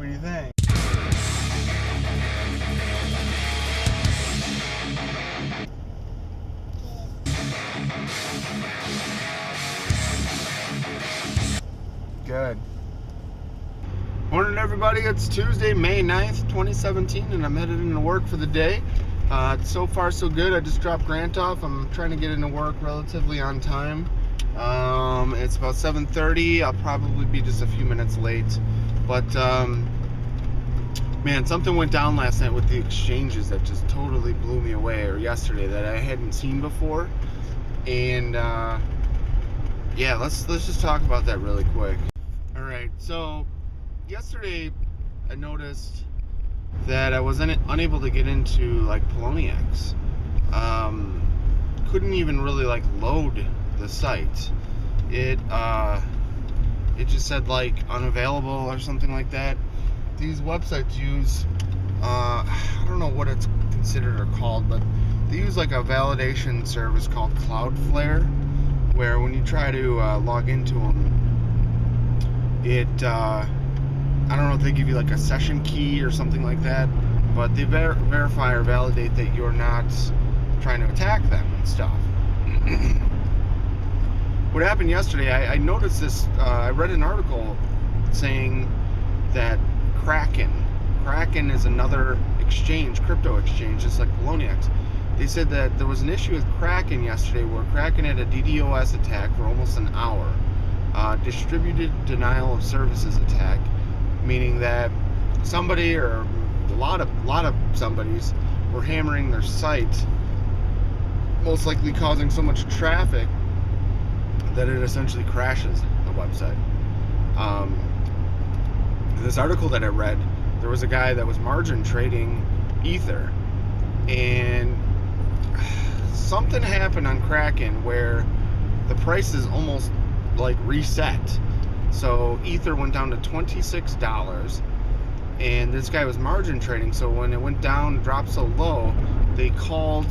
What do you think? Good. Morning, everybody. It's Tuesday, May 9th, 2017, and I'm headed into work for the day. So far, so good. I just dropped Grant off. I'm trying to get into work relatively on time. It's about 7:30. I'll probably be just a few minutes late. But, man, something went down last night with the exchanges that just totally blew me away, or yesterday, that I hadn't seen before. And, yeah, let's just talk about that really quick. All right, so yesterday I noticed that I was unable to get into like Poloniex. Couldn't even really like load the site. It just said like unavailable or something like that. These websites use I don't know what it's considered or called, but they use like a validation service called Cloudflare, where when you try to log into them, it I don't know if they give you like a session key or something like that, but they verify or validate that you're not trying to attack them and stuff. What happened yesterday, I noticed this, I read an article saying that Kraken is another exchange, crypto exchange, just like Poloniex. They said that there was an issue with Kraken yesterday where Kraken had a DDoS attack for almost an hour. Distributed denial of services attack, meaning that somebody or a lot of somebodies were hammering their site, most likely causing so much traffic that it essentially crashes the website. This article that I read, there was a guy that was margin trading Ether, and something happened on Kraken where the price is almost like reset. So Ether went down to $26, and this guy was margin trading. So when it went down, dropped so low, they called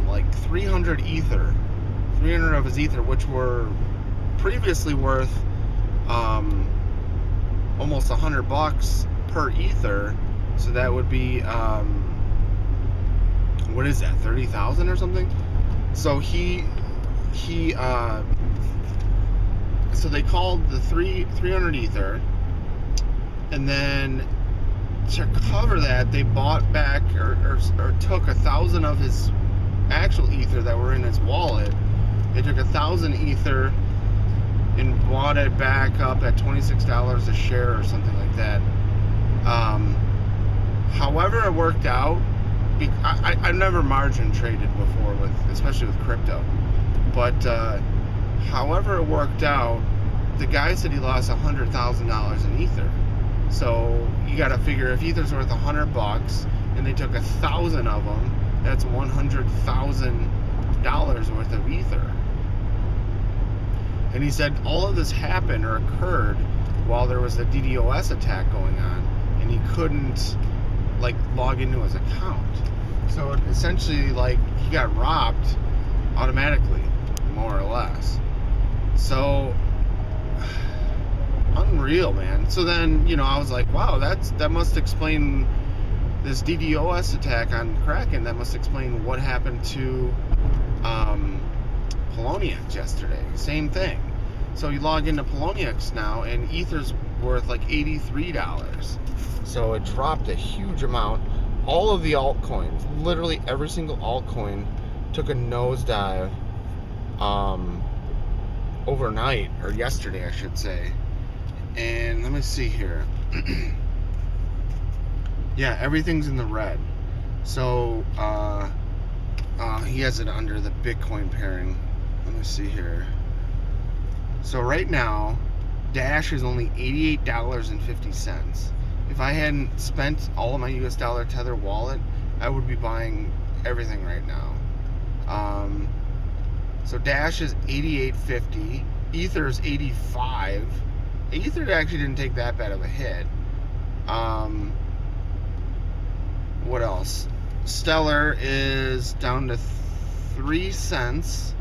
like 300 Ether, 300 of his Ether, which were previously worth almost $100 per Ether. So that would be what is that, 30,000 or something? So so they called the 300 Ether, and then to cover that, they bought back or took 1,000 of his actual Ether that were in his wallet. They took 1,000 Ether and bought it back up at $26 a share or something like that. However it worked out, I've never margin traded before, especially with crypto, but however it worked out, the guy said he lost $100,000 in Ether. So you got to figure, if Ether's worth $100 and they took 1,000 of them, that's $100,000 worth of Ether. And he said all of this happened or occurred while there was a DDoS attack going on, and he couldn't like log into his account. So essentially, like, he got robbed automatically, more or less. So unreal, man. So then, I was like, wow, that must explain this DDoS attack on Kraken. That must explain what happened to Poloniex yesterday. Same thing. So you log into Poloniex now, and Ether's worth like $83. So it dropped a huge amount. All of the altcoins, literally every single altcoin, took a nosedive overnight, or yesterday I should say. And let me see here. Yeah, everything's in the red. So he has it under the Bitcoin pairing. Let me see here. So right now, Dash is only $88.50. If I hadn't spent all of my US dollar Tether wallet, I would be buying everything right now. So Dash is $88.50. Ether is $85. Ether actually didn't take that bad of a hit. What else? Stellar is down to 3 cents.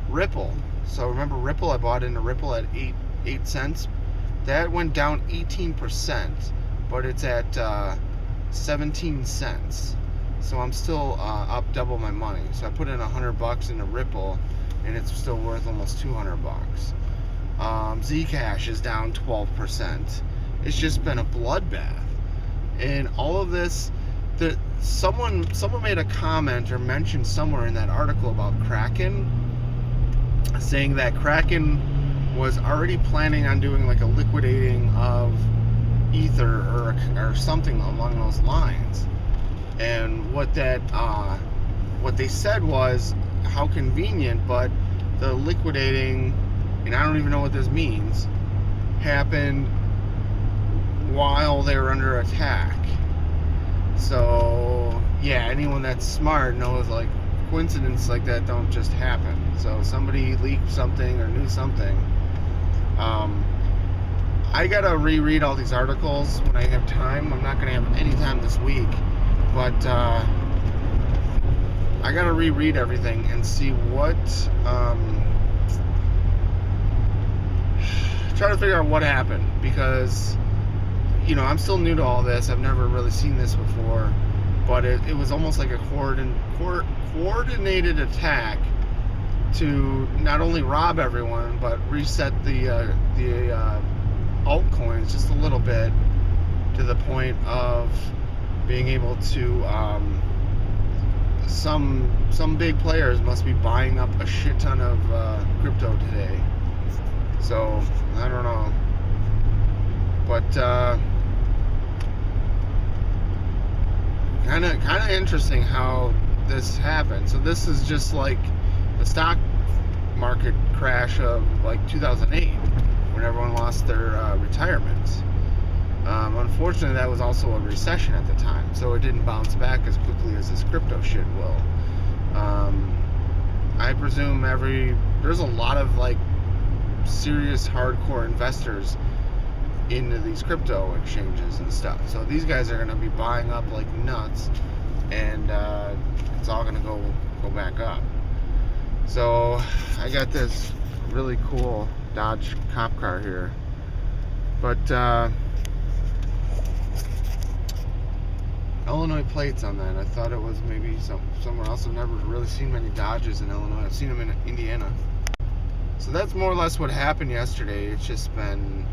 Ripple. So remember Ripple? I bought into Ripple at 8 cents. That went down 18%, but it's at 17 cents. So I'm still up double my money. So I put in $100 into Ripple, and it's still worth almost $200. Zcash is down 12%. It's just been a bloodbath, and all of this. Someone made a comment or mentioned somewhere in that article about Kraken, saying that Kraken was already planning on doing like a liquidating of Ether or something along those lines. And what they said was, how convenient, but the liquidating, and I don't even know what this means, happened while they were under attack. So yeah, anyone that's smart knows like coincidences like that don't just happen. So somebody leaked something or knew something. I gotta reread all these articles when I have time. I'm not gonna have any time this week, but I gotta reread everything and see what try to figure out what happened, because you know, I'm still new to all this. I've never really seen this before, but it was almost like a coordinated attack to not only rob everyone, but reset the altcoins just a little bit, to the point of being able to some big players must be buying up a shit ton of crypto today. So I don't know, but kind of interesting how this happened. So this is just like the stock market crash of like 2008, when everyone lost their retirements. Unfortunately, that was also a recession at the time, so it didn't bounce back as quickly as this crypto shit will. I presume there's a lot of like serious hardcore investors into these crypto exchanges and stuff. So these guys are going to be buying up like nuts, and it's all going to go back up. So I got this really cool Dodge cop car here, but Illinois plates on that. I thought it was maybe somewhere else. I've never really seen many Dodges in Illinois. I've seen them in Indiana. So that's more or less what happened yesterday. It's just been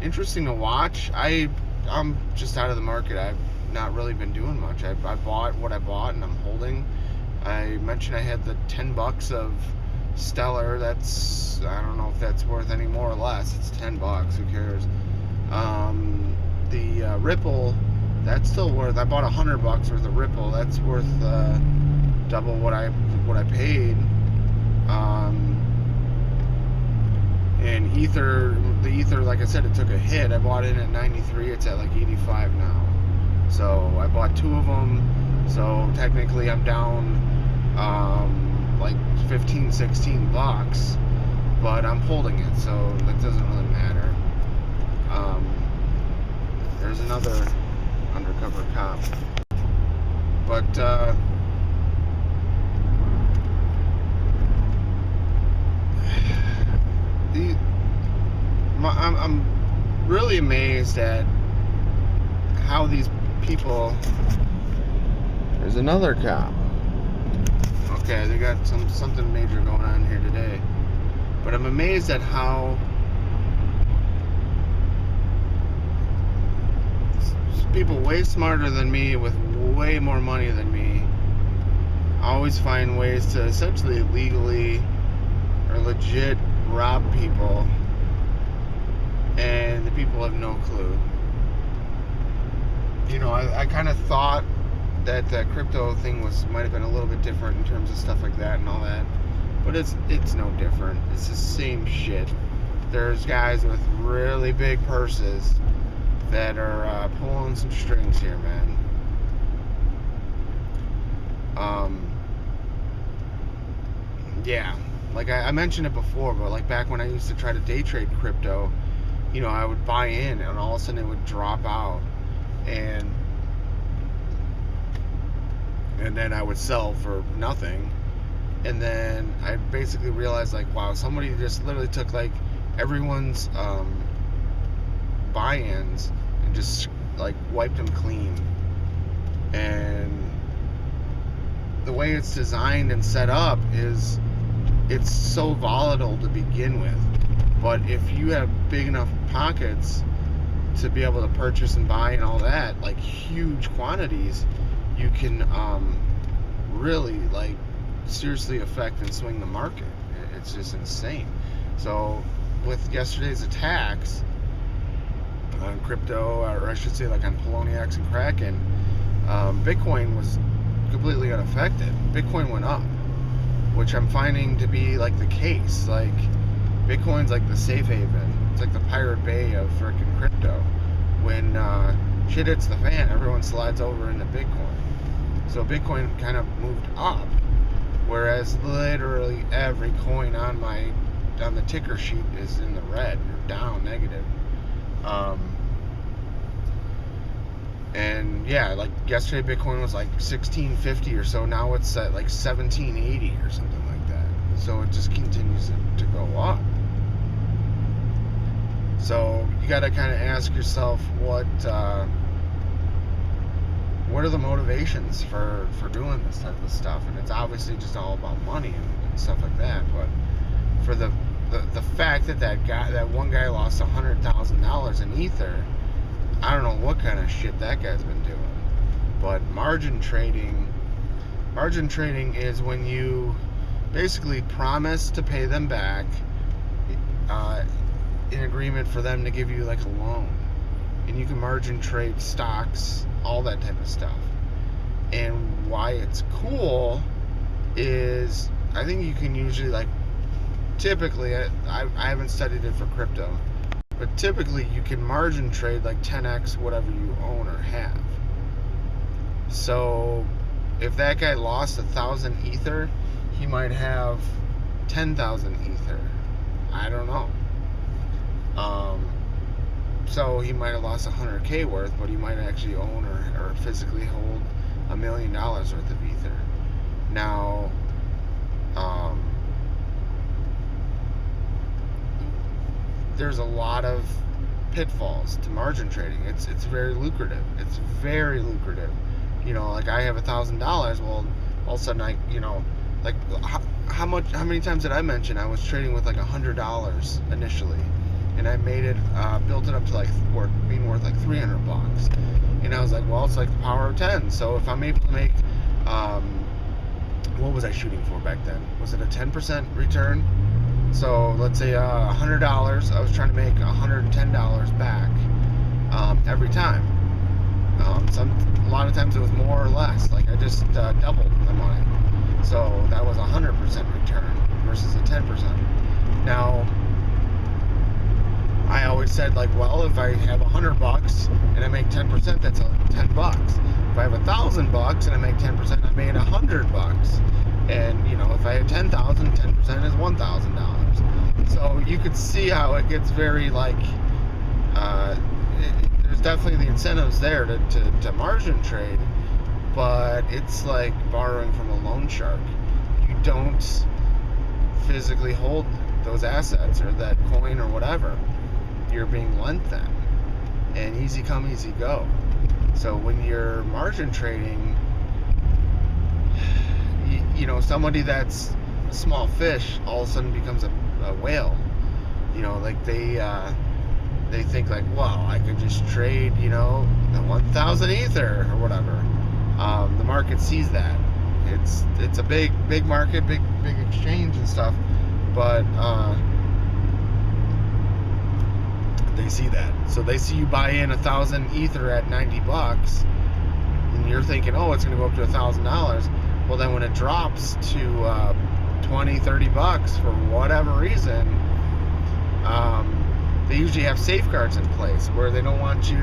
interesting to watch. I'm just out of the market. I've not really been doing much. I bought what I bought, and I'm holding. I mentioned I had the $10 of Stellar. That's, I don't know if that's worth any more or less. It's $10. Who cares? The Ripple, that's still worth. I bought $100 worth of Ripple. That's worth double what I paid. And Ether, the Ether, like I said, it took a hit. I bought it at 93. It's at like 85 now. So I bought 2 of them. So technically I'm down like 15, 16 bucks, but I'm holding it, so that doesn't really matter. There's another undercover cop, but I'm really amazed at how these people. There's another cop. Okay, they got something major going on here today, but I'm amazed at how people way smarter than me with way more money than me always find ways to essentially legally or legit rob people, and the people have no clue. You know, I kind of thought that crypto thing might have been a little bit different in terms of stuff like that and all that, but it's no different. It's the same shit. There's guys with really big purses that are pulling some strings here, man. Yeah, like I mentioned it before, but like back when I used to try to day trade crypto, you know, I would buy in and all of a sudden it would drop out, and then I would sell for nothing, and then I basically realized like, wow, somebody just literally took like everyone's buy-ins and just like wiped them clean. And the way it's designed and set up is it's so volatile to begin with. But if you have big enough pockets to be able to purchase and buy and all that, like huge quantities, you can really like seriously affect and swing the market. It's just insane. So with yesterday's attacks on crypto, or I should say like on Poloniex and Kraken, Bitcoin was completely unaffected. Bitcoin went up, which I'm finding to be like the case. Like Bitcoin's like the safe haven. It's like the Pirate Bay of freaking crypto. When shit hits the fan, everyone slides over into Bitcoin. So Bitcoin kind of moved up, whereas literally every coin on the ticker sheet is in the red or down, negative. And yeah, like yesterday Bitcoin was like 1650 or so. Now it's at like 1780 or something like that. So it just continues to go up. So you got to kind of ask yourself what are the motivations for doing this type of stuff. And it's obviously just all about money and stuff like that. But for the fact that one guy lost $100,000 in Ether, I don't know what kind of shit that guy's been doing. But margin trading is when you basically promise to pay them back in agreement for them to give you like a loan. And you can margin trade stocks, all that type of stuff. And why it's cool is I think you can usually, like, typically, I haven't studied it for crypto, but typically you can margin trade like 10x whatever you own or have. So if that guy lost 1,000 Ether, he might have 10,000 Ether. I don't know. So he might have lost 100K worth, but he might actually own or physically hold $1 million worth of Ether. Now, there's a lot of pitfalls to margin trading. It's very lucrative. It's very lucrative. You know, like I have $1,000. Well, all of a sudden like how many times did I mention I was trading with like $100 initially, and I made it, built it up to like being worth like $300. And I was like, well, it's like the power of 10. So if I'm able to make, what was I shooting for back then? Was it a 10% return? So let's say $100, I was trying to make $110 back every time. A lot of times it was more or less. Like I just doubled my money. So that was 100% return versus a 10%. Now, I always said, like, well, if I have $100 and I make 10%, that's $10. If I have $1,000 and I make 10%, I made $100. And you know, if I had 10,000, 10% is $1,000. So you could see how it gets very like, there's definitely the incentives there to margin trade, but it's like borrowing from a loan shark. You don't physically hold those assets or that coin or whatever. You're being lent them, and easy come, easy go. So when you're margin trading, you know, somebody that's a small fish all of a sudden becomes a whale. You know, like they think like, well, I could just trade, you know, the 1,000 Ether or whatever. The market sees that. It's a big market, big exchange and stuff, but they see that. So they see you buy in 1,000 Ether at $90, and you're thinking, oh, it's going to go up to $1,000. Well, then when it drops to $20, $30 for whatever reason, they usually have safeguards in place where they don't want you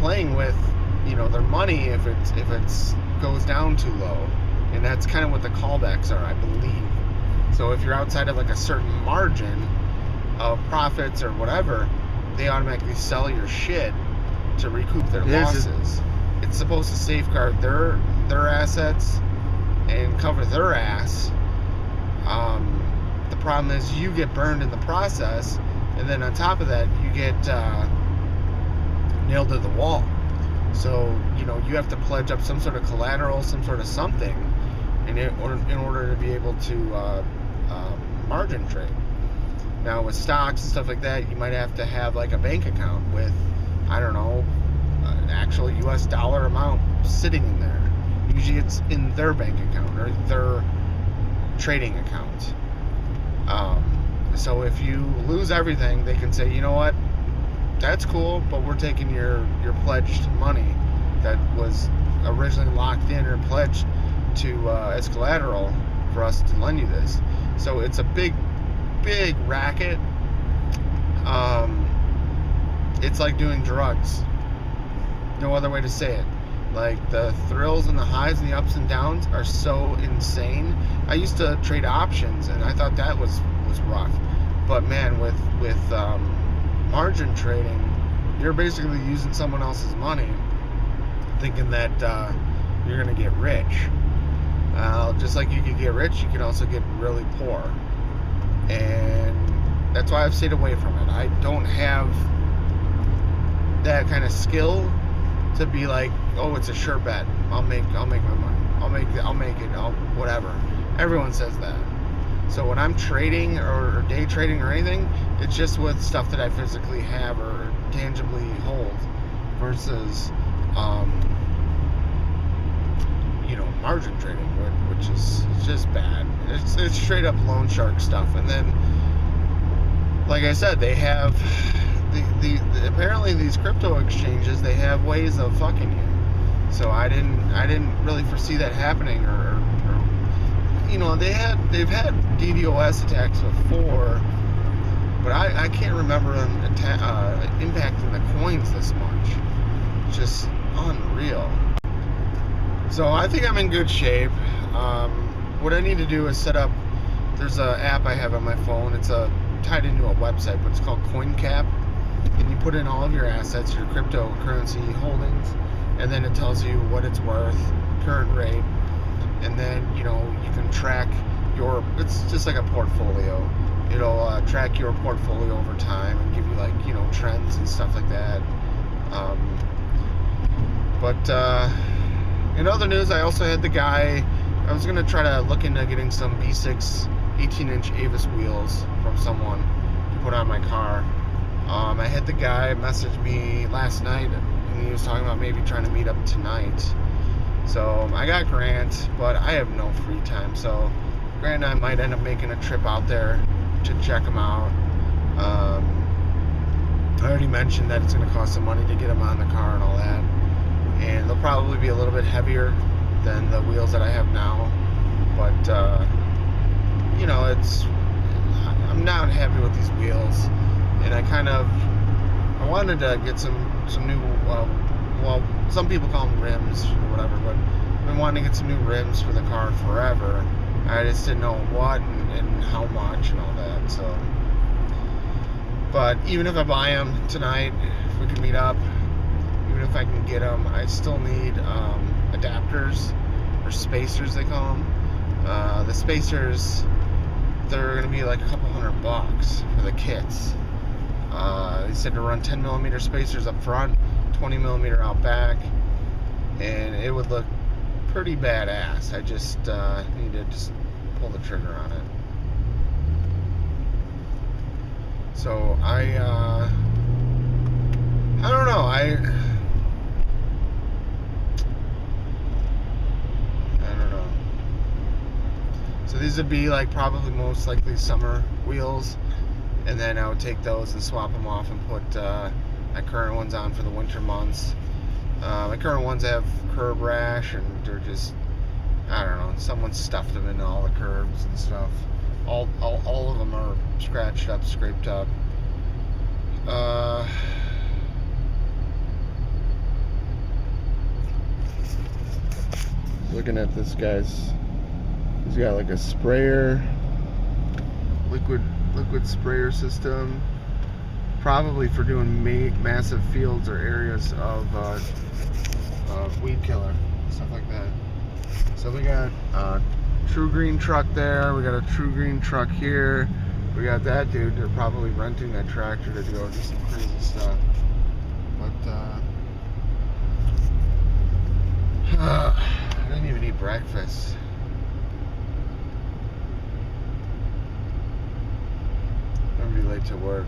playing with, you know, their money if it's goes down too low. And that's kind of what the callbacks are, I believe. So if you're outside of like a certain margin of profits or whatever, they automatically sell your shit to recoup their losses. It's supposed to safeguard their assets and cover their ass. The problem is you get burned in the process, and then on top of that, you get nailed to the wall. So, you know, you have to pledge up some sort of collateral, some sort of something, in order to be able to margin trade. Now, with stocks and stuff like that, you might have to have like a bank account with, I don't know, an actual US dollar amount sitting in there. Usually it's in their bank account or their trading account. So if you lose everything, they can say, you know what, that's cool, but we're taking your pledged money that was originally locked in or pledged to as collateral for us to lend you this. So it's a big racket. It's like doing drugs. No other way to say it. Like, the thrills and the highs and the ups and downs are so insane. I used to trade options, and I thought that was rough. But man, with margin trading, you're basically using someone else's money, thinking that you're gonna get rich. Just like you could get rich, you can also get really poor, and that's why I've stayed away from it. I don't have that kind of skill to be like, oh, it's a sure bet. I'll make my money. I'll make it. Whatever. Everyone says that. So when I'm trading or day trading or anything, it's just with stuff that I physically have or tangibly hold, versus margin trading, which is just bad. It's straight up loan shark stuff. And then, like I said, they have apparently these crypto exchanges, they have ways of fucking you. So I didn't really foresee that happening, or they've had DDoS attacks before, but I can't remember them impacting the coins this much. It's just unreal. So I think I'm in good shape. What I need to do is set up. There's an app I have on my phone. It's tied into a website, but it's called CoinCap. And you put in all of your assets, your cryptocurrency holdings, and then it tells you what it's worth, current rate, and then you can track it's just like a portfolio. It'll track your portfolio over time and give you trends and stuff like that. But in other news, I also had the guy. I was gonna try to look into getting some B6 18-inch Avis wheels from someone to put on my car. I had the guy message me last night, and he was talking about maybe trying to meet up tonight. So I got Grant, but I have no free time. So Grant and I might end up making a trip out there to check him out. I already mentioned that it's going to cost some money to get him on the car and all that. And they'll probably be a little bit heavier than the wheels that I have now. But, I'm not happy with these wheels. And I wanted to get some new, some people call them rims or whatever, but I've been wanting to get some new rims for the car forever. I just didn't know what and how much and all that. So, but even if I buy them tonight, if we can meet up, even if I can get them, I still need adapters, or spacers they call them. The spacers, they're going to be like a couple $100 for the kits. They said to run 10mm spacers up front, 20mm out back, and it would look pretty badass. I just need to just pull the trigger on it. So I don't know. I don't know. So these would be probably most likely summer wheels. And then I would take those and swap them off and put my current ones on for the winter months. My current ones have curb rash, and they're just, I don't know, someone stuffed them into all the curbs and stuff. All of them are scratched up, scraped up. Looking at this guy's, he's got like a sprayer, liquid sprayer system, probably for doing massive fields or areas of weed killer, stuff like that. So we got True Green truck there. We got a True Green truck here. We got that dude. They're probably renting that tractor to go do some crazy stuff. But I didn't even eat breakfast. I'm gonna be late to work.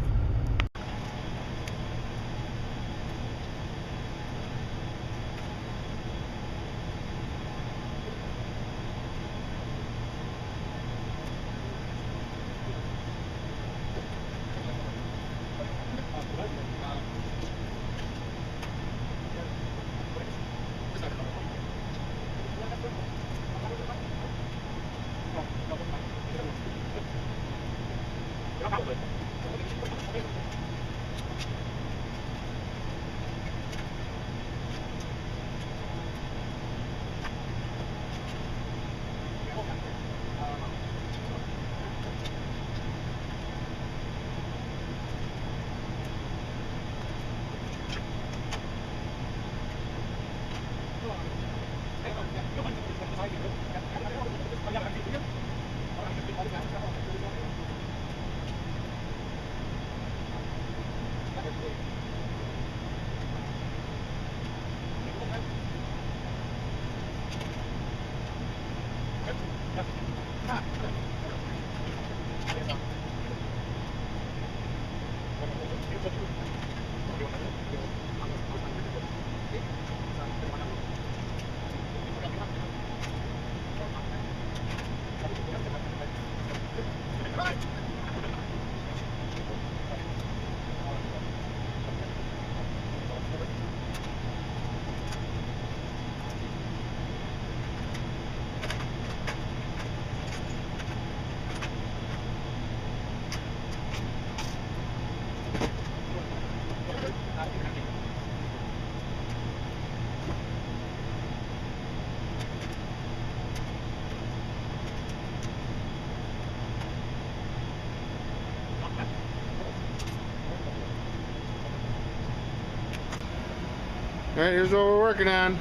Alright, here's what we're working on.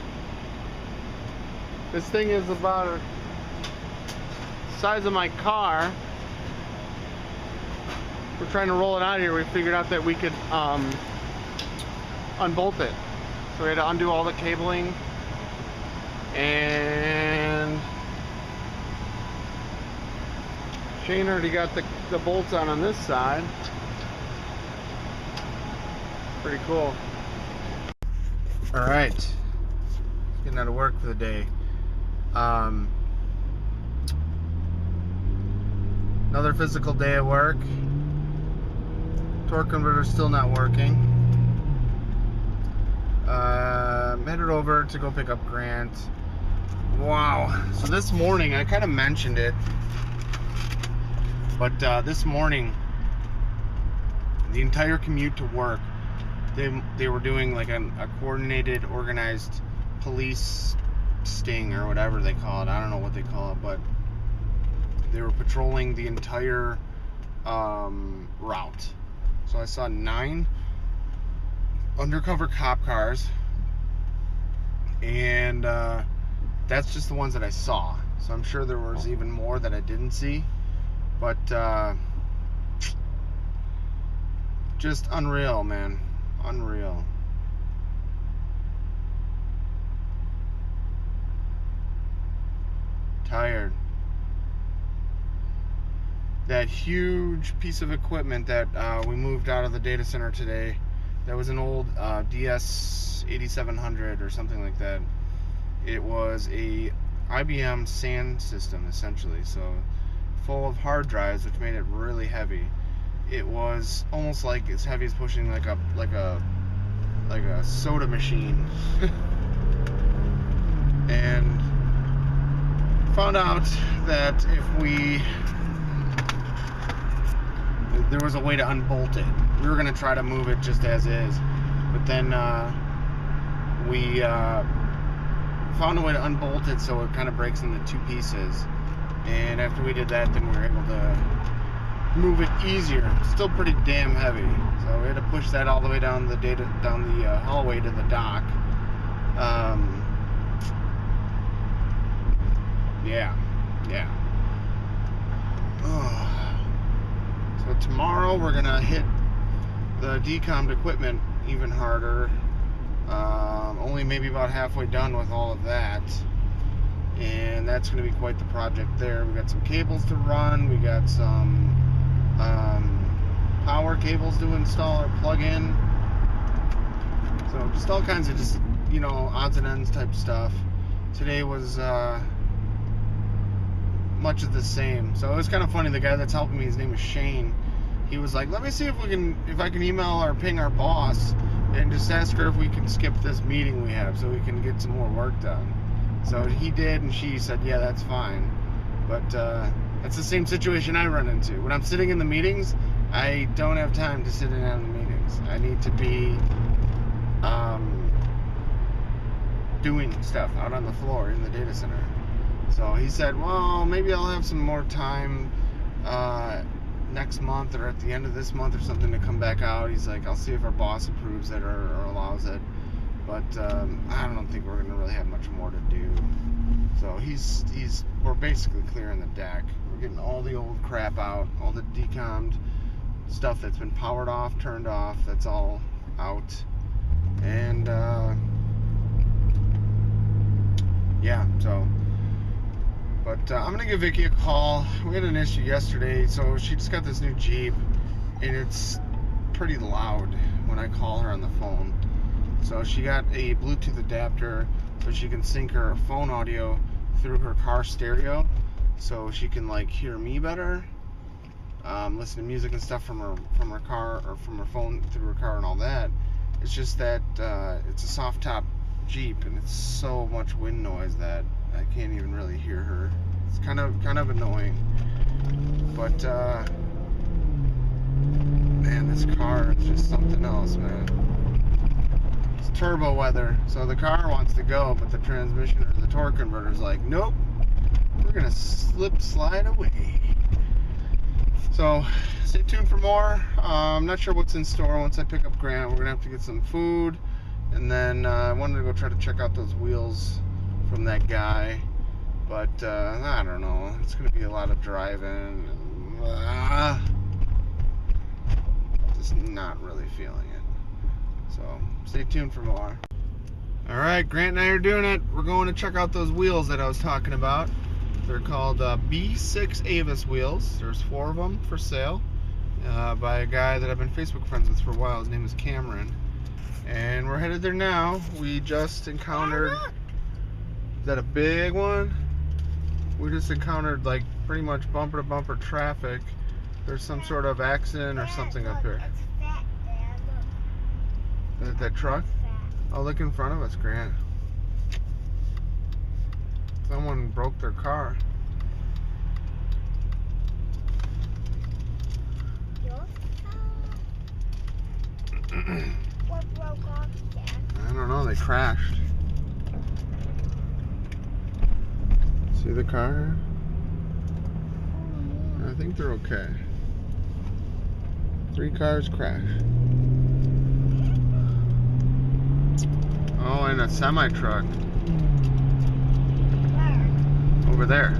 This thing is about the size of my car. We're trying to roll it out of here. We figured out that we could unbolt it. So we had to undo all the cabling, and Shane already got the bolts on this side. Pretty cool. All right, getting out of work for the day. Another physical day at work. Torque converter still not working. I'm headed over to go pick up Grant. Wow. So this morning, I kind of mentioned it, but this morning, the entire commute to work, they were doing like a coordinated, organized police sting or whatever they call it. I don't know what they call it, but they were patrolling the entire route. So I saw 9 undercover cop cars, and that's just the ones that I saw. So I'm sure there was even more that I didn't see, but just unreal, man. Unreal. Tired. That huge piece of equipment that we moved out of the data center today, that was an old DS 8700 or something like that. It was a IBM SAN system, essentially, so full of hard drives, which made it really heavy. It was almost like as heavy as pushing like a soda machine. And found out that there was a way to unbolt it. We were gonna try to move it just as is, but then we found a way to unbolt it so it kind of breaks into 2 pieces. And after we did that, then we were able to move it easier. Still pretty damn heavy, so we had to push that all the way down the hallway to the dock. Yeah, Yeah. Oh. So tomorrow we're gonna hit the decommed equipment even harder. Only maybe about halfway done with all of that, and that's going to be quite the project there. We got some cables to run, we got some power cables to install or plug in, so just all kinds of just, you know, odds and ends type stuff. Today was much of the same, so it was kind of funny. The guy that's helping me, his name is Shane, he was like, let me see if I can email or ping our boss and just ask her if we can skip this meeting we have so we can get some more work done. So he did, and she said, yeah, that's fine. But that's the same situation I run into. When I'm sitting in the meetings, I don't have time to sit in on the meetings. I need to be doing stuff out on the floor in the data center. So he said, well, maybe I'll have some more time next month or at the end of this month or something to come back out. He's like, I'll see if our boss approves it or allows it, but I don't think we're gonna really have much more to do. So we're basically clearing the deck. We're getting all the old crap out, all the decommed stuff that's been powered off, turned off, that's all out. And yeah, so but I'm gonna give Vicky a call. We had an issue yesterday, so she just got this new Jeep, and it's pretty loud when I call her on the phone. So she got a Bluetooth adapter so she can sync her phone audio through her car stereo, so she can like hear me better, listen to music and stuff from her car or from her phone through her car and all that. It's just that it's a soft top Jeep, and it's so much wind noise that I can't even really hear her. It's kind of annoying. But man, this car is just something else, man. It's turbo weather, so the car wants to go, but the transmission or the torque converter's like, nope, we're gonna slide away. So stay tuned for more. I'm not sure what's in store once I pick up Grant. We're gonna have to get some food, and then I wanted to go try to check out those wheels from that guy, but I don't know, it's gonna be a lot of driving and just not really feeling it. So stay tuned for more. Alright, Grant and I are doing it. We're going to check out those wheels that I was talking about. They're called B6 Avis wheels. There's 4 of them for sale by a guy that I've been Facebook friends with for a while. His name is Cameron, and we're headed there now. We just encountered, is that a big one? We just encountered like pretty much bumper to bumper traffic. There's some sort of accident or something up here. That truck? Oh, look in front of us, Grant. Someone broke their car. What broke off again? I don't know, they crashed. See the car? I think they're okay. 3 cars crashed. Oh, and a semi-truck. Where? Over there.